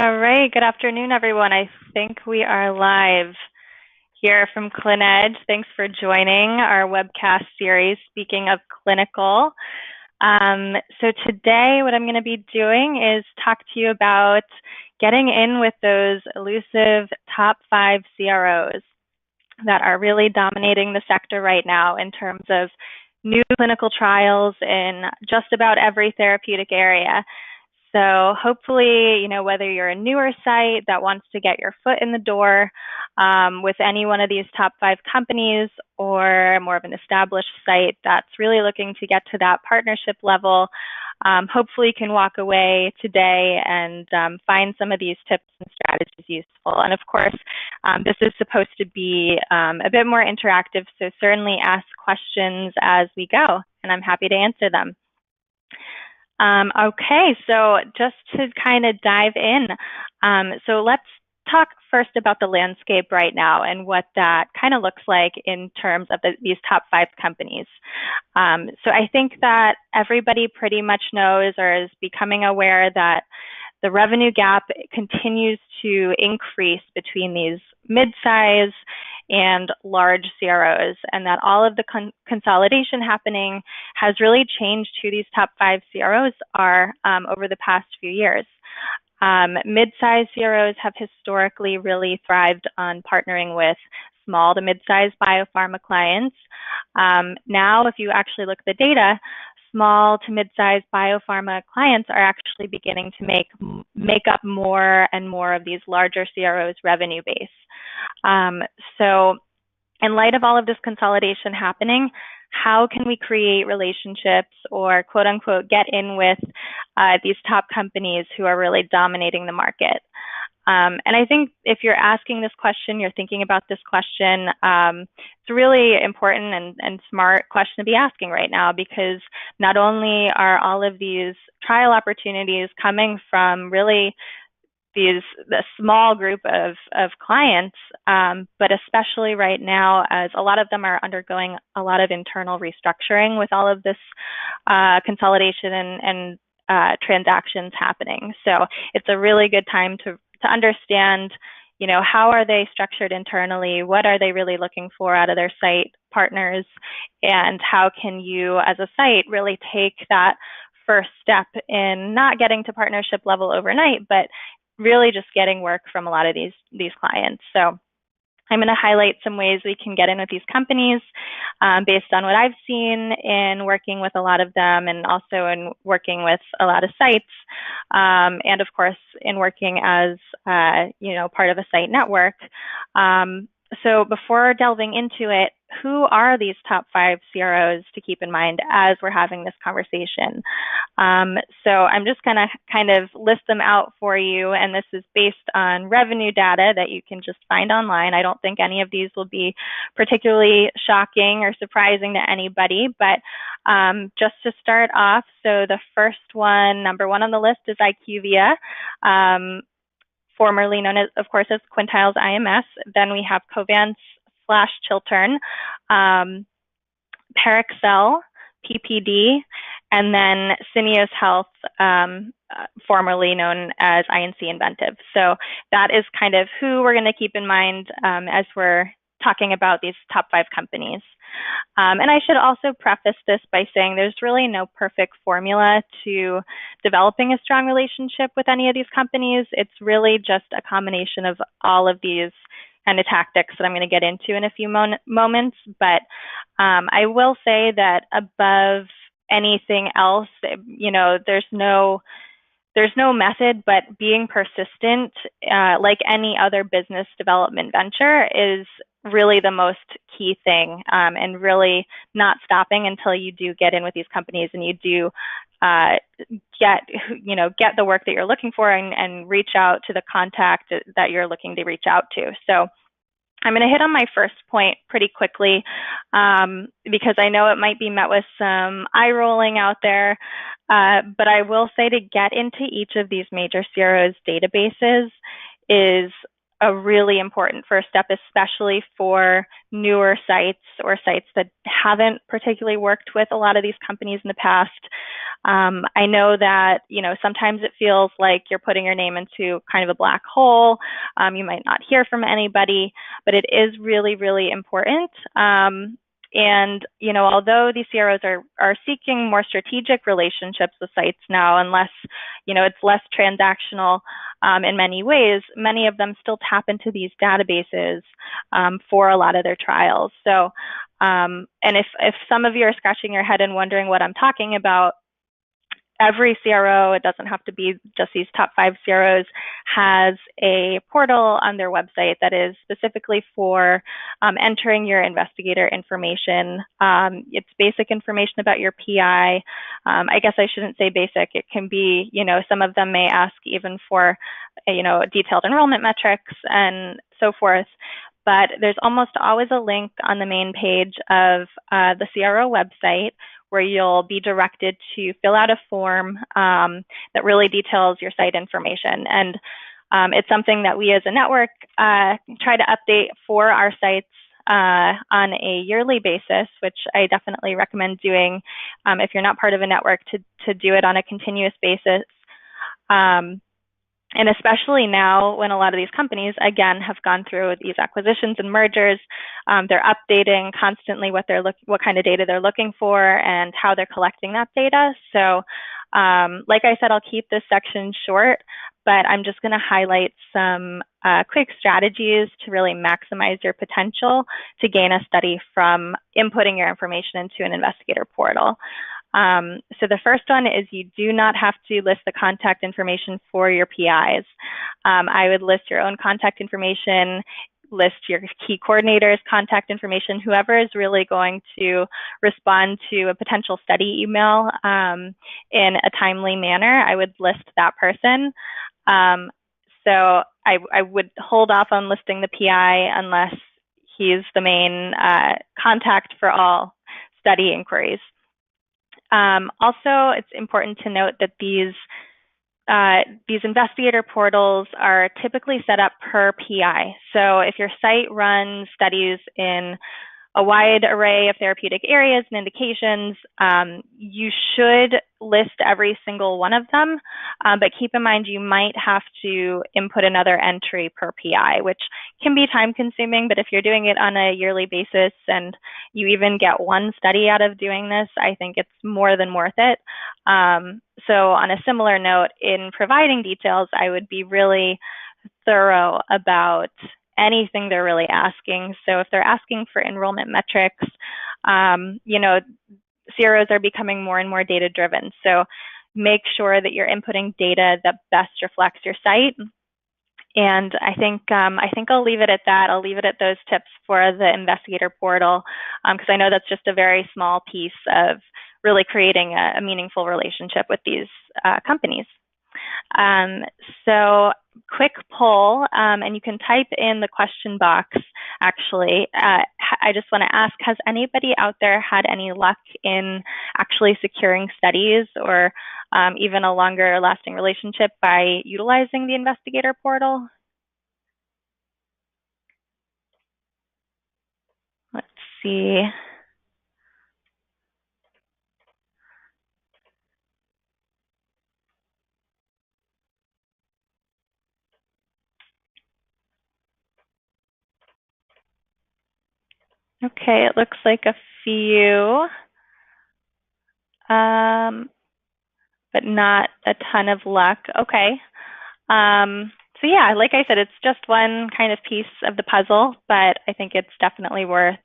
All right, good afternoon, everyone. I think we are live here from ClinEdge. Thanks for joining our webcast series, Speaking of Clinical. So today what I'm going to be doing is talk to you about getting in with those elusive top 5 CROs that are really dominating the sector right now in terms of new clinical trials in just about every therapeutic area. So hopefully, whether you're a newer site that wants to get your foot in the door with any one of these top 5 companies, or more of an established site that's really looking to get to that partnership level, hopefully you can walk away today and find some of these tips and strategies useful. And of course, this is supposed to be a bit more interactive, so certainly ask questions as we go, and I'm happy to answer them. Okay, so just to kind of dive in, so let's talk first about the landscape right now and what that kind of looks like in terms of these top 5 companies. So I think that everybody pretty much knows or is becoming aware that the revenue gap continues to increase between these mid-size and large CROs, and that all of the consolidation happening has really changed who these top 5 CROs are over the past few years. Mid-size CROs have historically really thrived on partnering with small to mid-size biopharma clients. Now, if you actually look at the data, small to mid-sized biopharma clients are actually beginning to make up more and more of these larger CROs' revenue base. So in light of all of this consolidation happening, how can we create relationships or quote unquote get in with these top companies who are really dominating the market? And I think if you're asking this question, you're thinking about this question, it's a really important and smart question to be asking right now, because not only are all of these trial opportunities coming from really the small group of clients, but especially right now, as a lot of them are undergoing a lot of internal restructuring with all of this consolidation and transactions happening. So it's a really good time to understand, how are they structured internally? What are they really looking for out of their site partners? And how can you, as a site, really take that first step in not getting to partnership level overnight, but really just getting work from a lot of these clients. So I'm going to highlight some ways we can get in with these companies based on what I've seen in working with a lot of them, and also in working with a lot of sites, and of course in working as part of a site network. So before delving into it, who are these top 5 CROs to keep in mind as we're having this conversation? So I'm just going to kind of list them out for you, and this is based on revenue data that you can just find online. I don't think any of these will be particularly shocking or surprising to anybody, but just to start off, so the first one, number 1 on the list, is IQVIA. Formerly known as, of course, as Quintiles IMS. Then we have Covance/Chiltern, Parexel, PPD, and then Syneos Health, formerly known as INC Inventive. So that is kind of who we're going to keep in mind as we're talking about these top 5 companies. And I should also preface this by saying there's really no perfect formula to developing a strong relationship with any of these companies. It's really just a combination of all of these kind of tactics that I'm going to get into in a few moments. But I will say that above anything else, there's no method, but being persistent, like any other business development venture, is really the most key thing, and really not stopping until you do get in with these companies and you do get the work that you're looking for and reach out to the contact that you're looking to reach out to. So I'm going to hit on my first point pretty quickly, because I know it might be met with some eye rolling out there, but I will say to get into each of these major CROs databases is a really important first step, especially for newer sites or sites that haven't particularly worked with a lot of these companies in the past. I know that, sometimes it feels like you're putting your name into kind of a black hole. You might not hear from anybody, but it is really, really important. And, although these CROs are seeking more strategic relationships with sites now, unless, it's less transactional in many ways, many of them still tap into these databases for a lot of their trials. So, and if some of you are scratching your head and wondering what I'm talking about, every CRO, it doesn't have to be just these top 5 CROs, has a portal on their website that is specifically for entering your investigator information. It's basic information about your PI. I guess I shouldn't say basic. It can be, some of them may ask even for, detailed enrollment metrics and so forth. But there's almost always a link on the main page of the CRO website where you'll be directed to fill out a form that really details your site information. And it's something that we as a network try to update for our sites on a yearly basis, which I definitely recommend doing if you're not part of a network to do it on a continuous basis. And especially now when a lot of these companies, again, have gone through these acquisitions and mergers, they're updating constantly what kind of data they're looking for and how they're collecting that data. So like I said, I'll keep this section short, but I'm just going to highlight some quick strategies to really maximize your potential to gain a study from inputting your information into an investigator portal. So the first one is you do not have to list the contact information for your PIs. I would list your own contact information, list your key coordinator's contact information, whoever is really going to respond to a potential study email in a timely manner. I would list that person. So I would hold off on listing the PI unless he's the main contact for all study inquiries. Also, it's important to note that these investigator portals are typically set up per PI. So if your site runs studies in a wide array of therapeutic areas and indications, you should list every single one of them, but keep in mind you might have to input another entry per PI, which can be time consuming, but if you're doing it on a yearly basis and you even get one study out of doing this, I think it's more than worth it. So on a similar note, in providing details, I would be really thorough about anything they're really asking. So if they're asking for enrollment metrics, CROs are becoming more and more data driven. So make sure that you're inputting data that best reflects your site. And I think I'll leave it at that. I'll leave it at those tips for the investigator portal because I know that's just a very small piece of really creating a meaningful relationship with these companies. So quick poll, and you can type in the question box, actually. I just want to ask, has anybody out there had any luck in actually securing studies or even a longer lasting relationship by utilizing the investigator portal? Let's see. Okay, it looks like a few, but not a ton of luck. Okay. So yeah, like I said, it's just one kind of piece of the puzzle, but I think it's definitely worth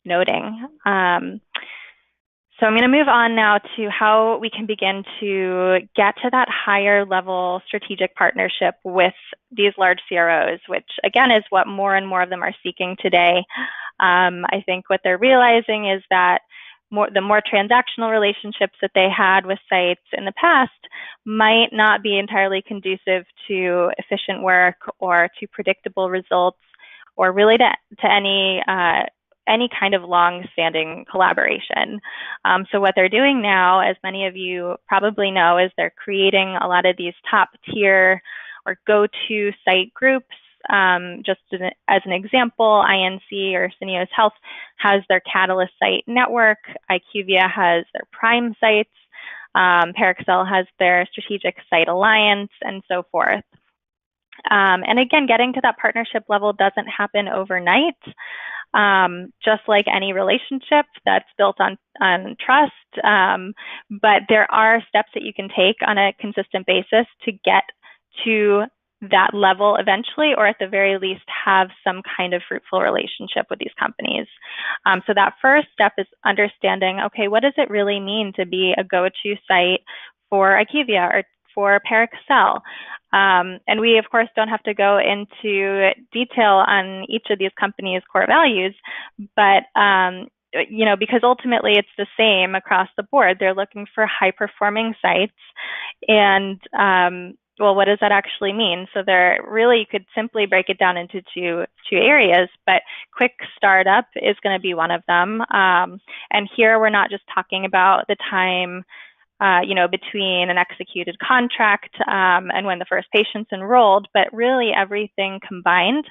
noting. So I'm going to move on now to how we can begin to get to that higher level strategic partnership with these large CROs, which again is what more and more of them are seeking today. I think what they're realizing is that the more transactional relationships that they had with sites in the past might not be entirely conducive to efficient work or to predictable results or really to any kind of long-standing collaboration. So what they're doing now, as many of you probably know, is they're creating a lot of these top-tier or go-to site groups Just as an example, INC or Syneos Health has their Catalyst site network. IQVIA has their Prime sites. Parexel has their Strategic Site Alliance, and so forth. And again, getting to that partnership level doesn't happen overnight. Just like any relationship that's built on trust. But there are steps that you can take on a consistent basis to get to that level eventually, or at the very least have some kind of fruitful relationship with these companies. So that first step is understanding, okay, what does it really mean to be a go-to site for IQVIA or for Parexel? And we, of course, don't have to go into detail on each of these companies' core values, but because ultimately it's the same across the board. They're looking for high-performing sites, and well, what does that actually mean? So there really, you could simply break it down into two areas, but quick startup is going to be one of them. And here we're not just talking about the time between an executed contract and when the first patient's enrolled, but really everything combined.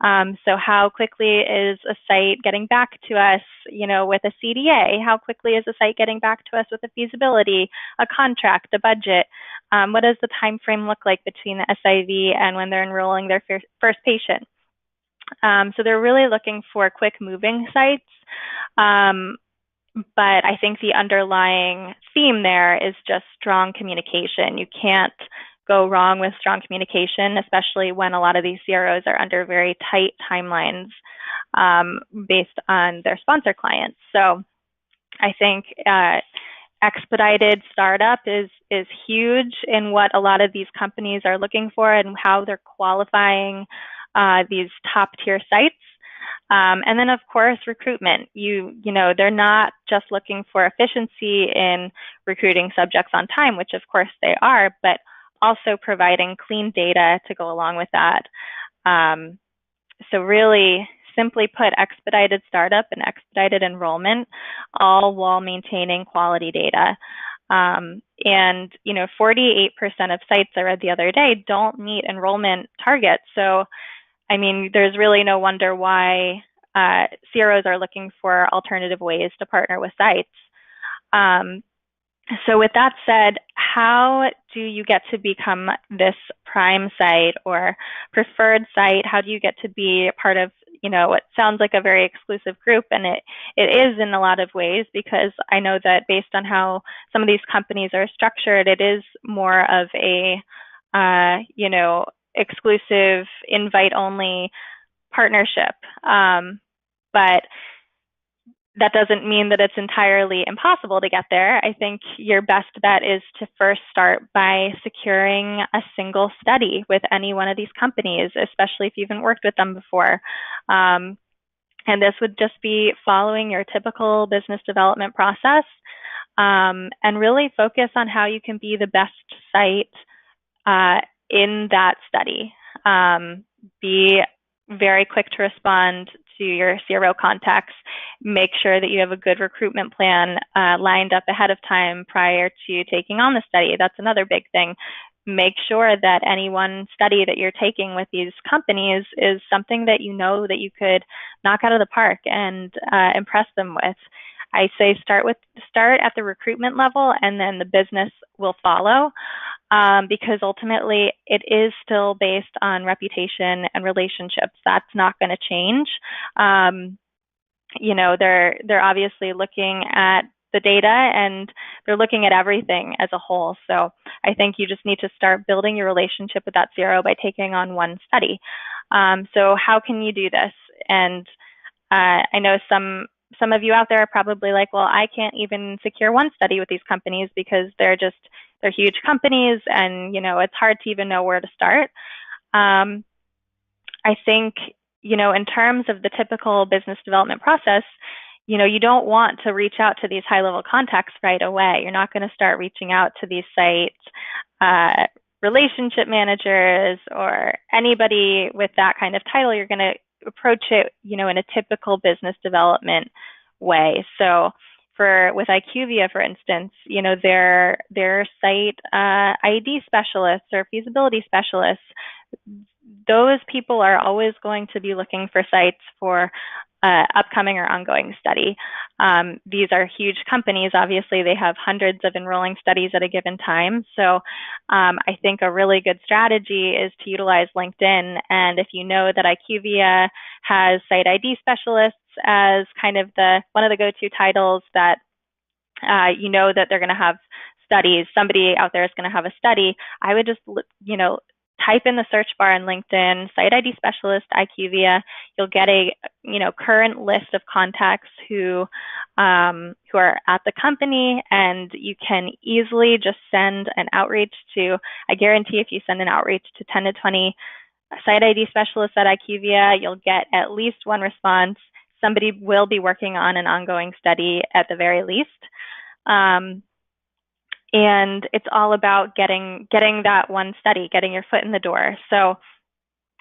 So how quickly is a site getting back to us, with a CDA? How quickly is a site getting back to us with a feasibility, a contract, a budget? What does the time frame look like between the SIV and when they're enrolling their first patient? So they're really looking for quick moving sites. But I think the underlying theme there is just strong communication. You can't go wrong with strong communication, especially when a lot of these CROs are under very tight timelines based on their sponsor clients. So I think expedited startup is huge in what a lot of these companies are looking for and how they're qualifying these top tier sites. And then, of course, recruitment. They're not just looking for efficiency in recruiting subjects on time, which of course they are, but also providing clean data to go along with that. So really, simply put, expedited startup and expedited enrollment, all while maintaining quality data. And 48% of sites I read the other day don't meet enrollment targets. So there's really no wonder why CROs are looking for alternative ways to partner with sites. So with that said, how do you get to become this prime site or preferred site? How do you get to be a part of, what sounds like a very exclusive group? And it is in a lot of ways, because I know that based on how some of these companies are structured, it is more of a, exclusive invite-only partnership. But that doesn't mean that it's entirely impossible to get there. I think your best bet is to first start by securing a single study with any one of these companies, especially if you haven't worked with them before. And this would just be following your typical business development process, and really focus on how you can be the best site in that study. Be very quick to respond to your CRO contacts. Make sure that you have a good recruitment plan lined up ahead of time prior to taking on the study. That's another big thing. Make sure that any one study that you're taking with these companies is something that that you could knock out of the park and impress them with. I say start at the recruitment level, and then the business will follow. Because ultimately it is still based on reputation and relationships. That's not going to change. They're obviously looking at the data, and they're looking at everything as a whole. So I think you just need to start building your relationship with that CRO by taking on one study. So how can you do this? And I know some of you out there are probably like, well, I can't even secure one study with these companies because they're huge companies, and it's hard to even know where to start. I think in terms of the typical business development process, you don't want to reach out to these high-level contacts right away. You're not going to start reaching out to these sites, relationship managers, or anybody with that kind of title. You're going to approach it, in a typical business development way. So with IQVIA, for instance, their site ID specialists or feasibility specialists, those people are always going to be looking for sites for upcoming or ongoing study. These are huge companies. Obviously, they have hundreds of enrolling studies at a given time. So I think a really good strategy is to utilize LinkedIn. And if you know that IQVIA has site ID specialists as kind of one of the go-to titles, that you know that they're going to have studies, somebody out there is going to have a study, I would just, type in the search bar in LinkedIn, site ID specialist, IQVIA. You'll get a current list of contacts who are at the company, and you can easily just send an outreach to, I guarantee if you send an outreach to 10 to 20 site ID specialists at IQVIA, you'll get at least one response. Somebody will be working on an ongoing study at the very least. And it's all about getting that one study, getting your foot in the door. So,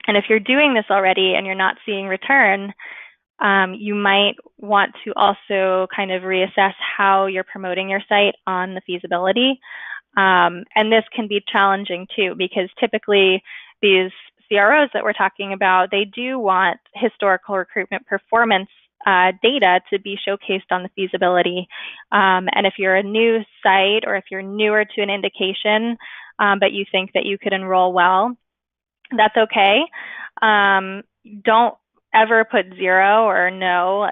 and if you're doing this already and you're not seeing return, you might want to also kind of reassess how you're promoting your site on the feasibility. And this can be challenging too, because typically these CROs that we're talking about, they do want historical recruitment performance data to be showcased on the feasibility. And if you're a new site or if you're newer to an indication, but you think that you could enroll well, that's okay. Don't ever put 0 or no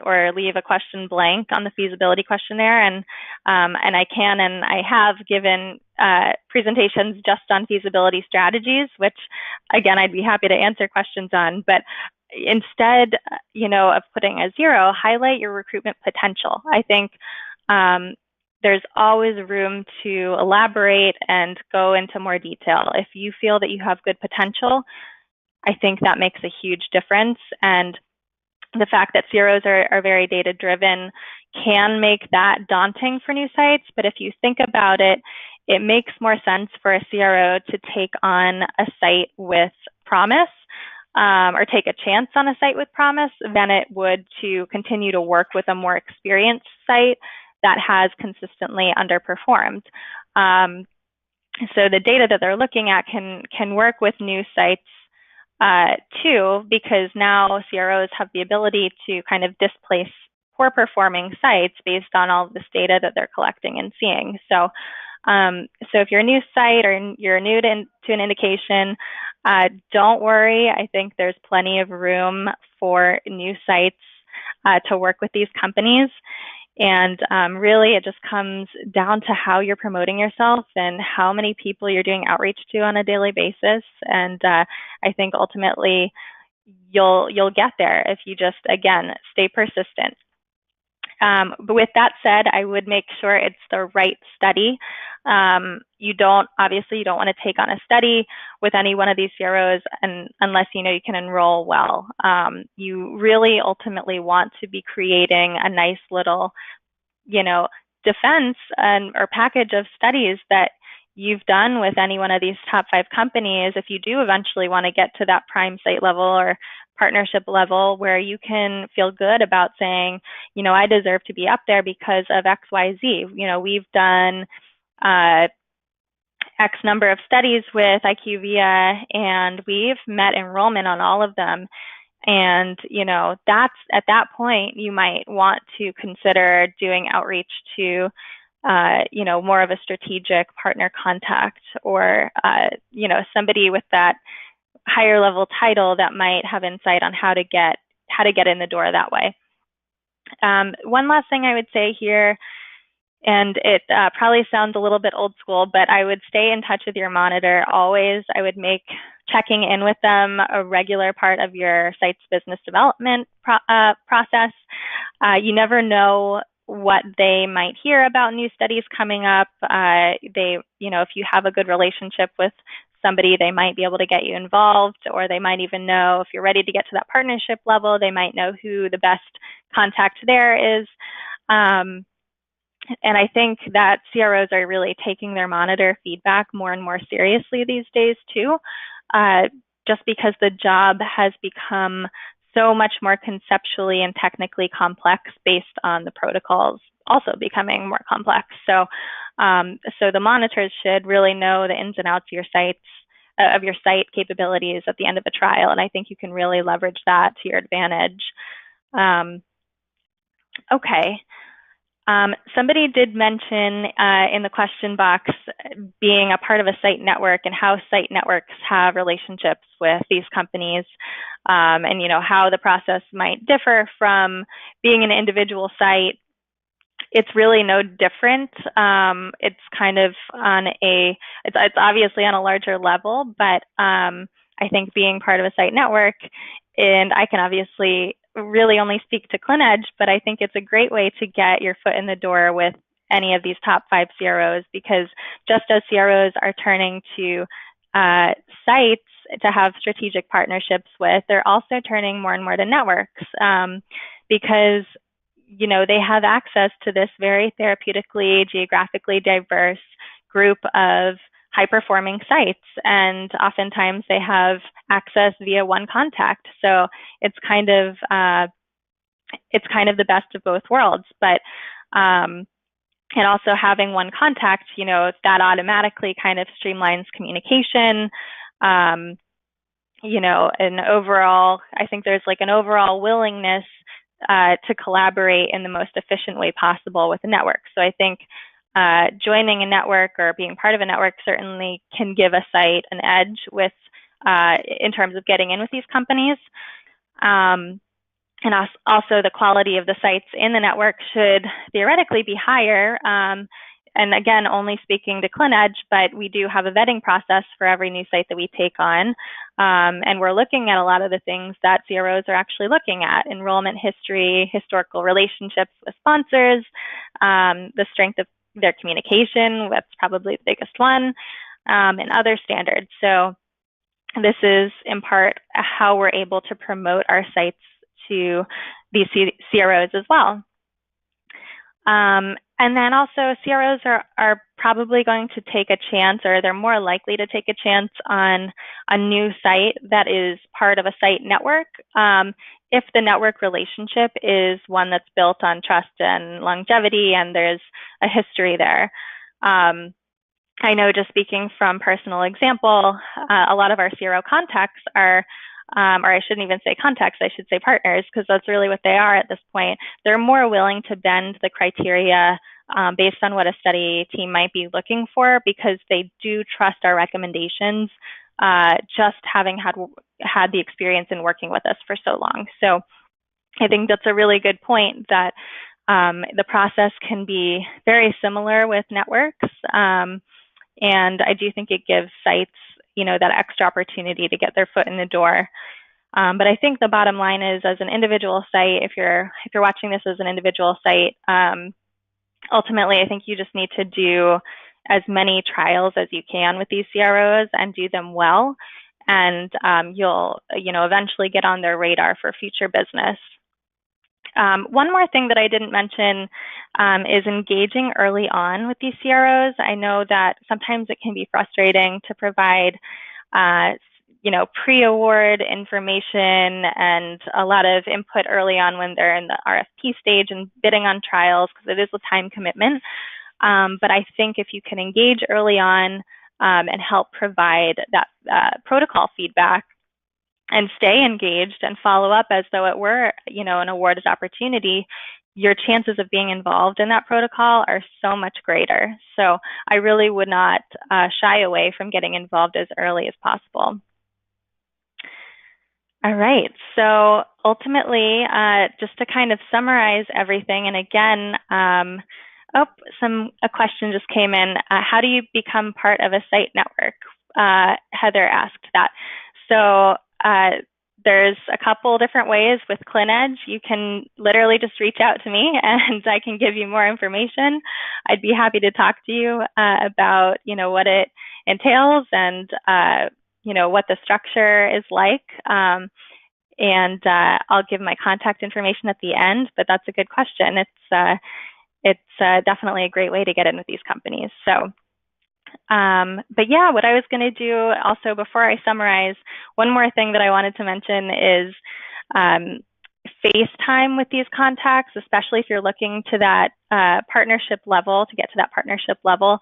or leave a question blank on the feasibility questionnaire. And I have given presentations just on feasibility strategies, which again, I'd be happy to answer questions on. But instead, of putting a 0, highlight your recruitment potential. I think there's always room to elaborate and go into more detail. If you feel that you have good potential, I think that makes a huge difference. And the fact that CROs are very data driven can make that daunting for new sites. But if you think about it, it makes more sense for a CRO to take on a site with promise, or take a chance on a site with promise, than it would to continue to work with a more experienced site that has consistently underperformed. So the data that they're looking at can work with new sites too, because now CROs have the ability to kind of displace poor performing sites based on all of this data that they're collecting and seeing. So if you're a new site or you're new to an indication, don't worry. I think there's plenty of room for new sites to work with these companies. And really, it just comes down to how you're promoting yourself and how many people you're doing outreach to on a daily basis. And I think ultimately you'll get there if you just, again, stay persistent. But with that said, I would make sure it's the right study. You don't want to take on a study with any one of these CROs unless you know you can enroll well. You really ultimately want to be creating a nice little, defense or package of studies that you've done with any one of these top 5 companies. If you do eventually want to get to that prime site level or partnership level where you can feel good about saying, I deserve to be up there because of XYZ. We've done X number of studies with IQVIA, and we've met enrollment on all of them. And, that's at that point, you might want to consider doing outreach to, more of a strategic partner contact, or, somebody with that higher level title that might have insight on how to get in the door that way. One last thing I would say here, and it probably sounds a little bit old school, but I would stay in touch with your monitor always. I would make checking in with them a regular part of your site's business development process. You never know what they might hear about new studies coming up. If you have a good relationship with somebody, they might be able to get you involved, or they might even know if you're ready to get to that partnership level, they might know who the best contact there is. And I think that CROs are really taking their monitor feedback more and more seriously these days too, just because the job has become so much more conceptually and technically complex based on the protocols also becoming more complex. So the monitors should really know the ins and outs of your sites, of your site capabilities at the end of a trial, and I think you can really leverage that to your advantage. Okay. Somebody did mention in the question box being a part of a site network and how site networks have relationships with these companies, and how the process might differ from being an individual site. It's really no different. It's kind of it's obviously on a larger level, but I think being part of a site network, and I can obviously really only speak to ClinEdge, but I think it's a great way to get your foot in the door with any of these top 5 CROs, because just as CROs are turning to sites to have strategic partnerships with, they're also turning more and more to networks, because they have access to this very therapeutically, geographically diverse group of high-performing sites, and oftentimes they have access via one contact. So it's kind of the best of both worlds. But and also having one contact, that automatically kind of streamlines communication. And overall, I think there's like an overall willingness to collaborate in the most efficient way possible with a network. So I think joining a network or being part of a network certainly can give a site an edge with in terms of getting in with these companies. And also the quality of the sites in the network should theoretically be higher. And again, only speaking to ClinEdge, but we do have a vetting process for every new site that we take on. And we're looking at a lot of the things that CROs are actually looking at: enrollment history, historical relationships with sponsors, the strength of their communication, that's probably the biggest one, and other standards. So this is in part how we're able to promote our sites to these CROs as well. And then also CROs are probably going to take a chance, or they're more likely to take a chance on a new site that is part of a site network, if the network relationship is one that's built on trust and longevity and there's a history there. I know, just speaking from personal example, a lot of our CRO contacts are, or I shouldn't even say contacts, I should say partners, because that's really what they are at this point. They're more willing to bend the criteria based on what a study team might be looking for, because they do trust our recommendations, just having had the experience in working with us for so long. So I think that's a really good point, that the process can be very similar with networks. And I do think it gives sites, that extra opportunity to get their foot in the door. But I think the bottom line is, as an individual site, if you're watching this as an individual site, ultimately, I think you just need to do as many trials as you can with these CROs and do them well, and you'll, eventually get on their radar for future business. One more thing that I didn't mention is engaging early on with these CROs. I know that sometimes it can be frustrating to provide, pre-award information and a lot of input early on when they're in the RFP stage and bidding on trials, because it is a time commitment. But I think if you can engage early on and help provide that protocol feedback, and stay engaged and follow up as though it were, an awarded opportunity, your chances of being involved in that protocol are so much greater. So I really would not shy away from getting involved as early as possible. All right, so ultimately, just to kind of summarize everything, and again, a question just came in. How do you become part of a site network? Heather asked that. So there's a couple different ways with ClinEdge. You can literally just reach out to me and I can give you more information. I'd be happy to talk to you about, what it entails and, what the structure is like. And I'll give my contact information at the end, but that's a good question. It's definitely a great way to get in with these companies. So. But yeah, what I was going to do also before I summarize, one more thing that I wanted to mention is FaceTime with these contacts, especially if you're looking to that partnership level, to get to that partnership level.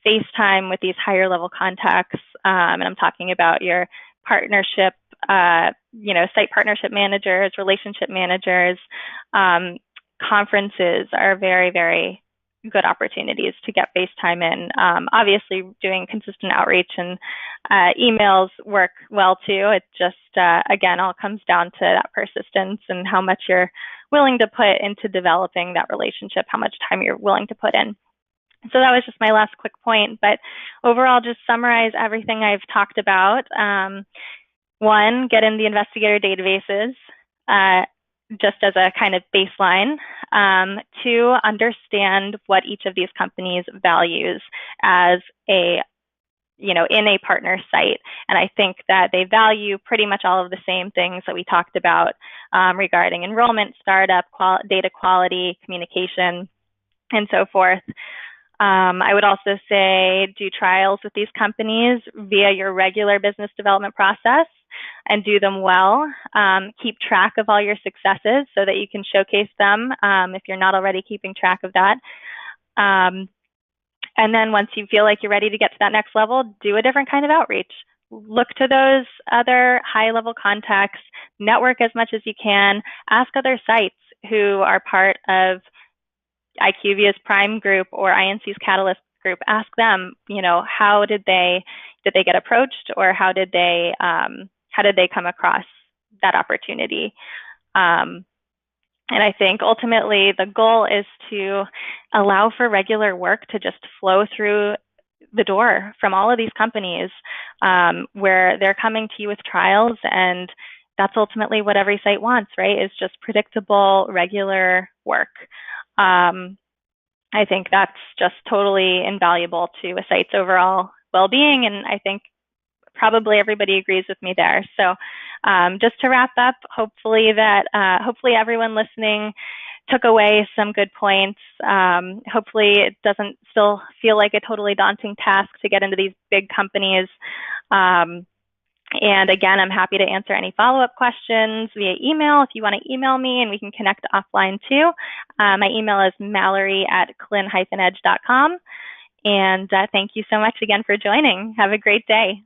FaceTime with these higher level contacts, and I'm talking about your partnership, site partnership managers, relationship managers. Conferences are very, very good opportunities to get FaceTime in. Obviously, doing consistent outreach and emails work well too. It just, again, all comes down to that persistence and how much you're willing to put into developing that relationship, how much time you're willing to put in. So that was just my last quick point. But overall, just summarize everything I've talked about. One, get in the investigator databases, just as a kind of baseline. Two, understand what each of these companies values as in a partner site. And I think that they value pretty much all of the same things that we talked about regarding enrollment, startup, data quality, communication, and so forth. I would also say do trials with these companies via your regular business development process and do them well. Keep track of all your successes so that you can showcase them if you're not already keeping track of that. And then once you feel like you're ready to get to that next level, do a different kind of outreach. Look to those other high-level contacts, network as much as you can, ask other sites who are part of IQVIA's Prime group or INC's Catalyst group. Ask them, how did they get approached, or how did they come across that opportunity? And I think ultimately the goal is to allow for regular work to just flow through the door from all of these companies where they're coming to you with trials, and that's ultimately what every site wants, right? Is just predictable, regular work. I think that's just totally invaluable to a site's overall well-being, and I think probably everybody agrees with me there. So just to wrap up, hopefully everyone listening took away some good points. Hopefully it doesn't still feel like a totally daunting task to get into these big companies. And again, I'm happy to answer any follow-up questions via email if you want to email me, and we can connect offline too. My email is mallory@clin-edge.com. And thank you so much again for joining. Have a great day.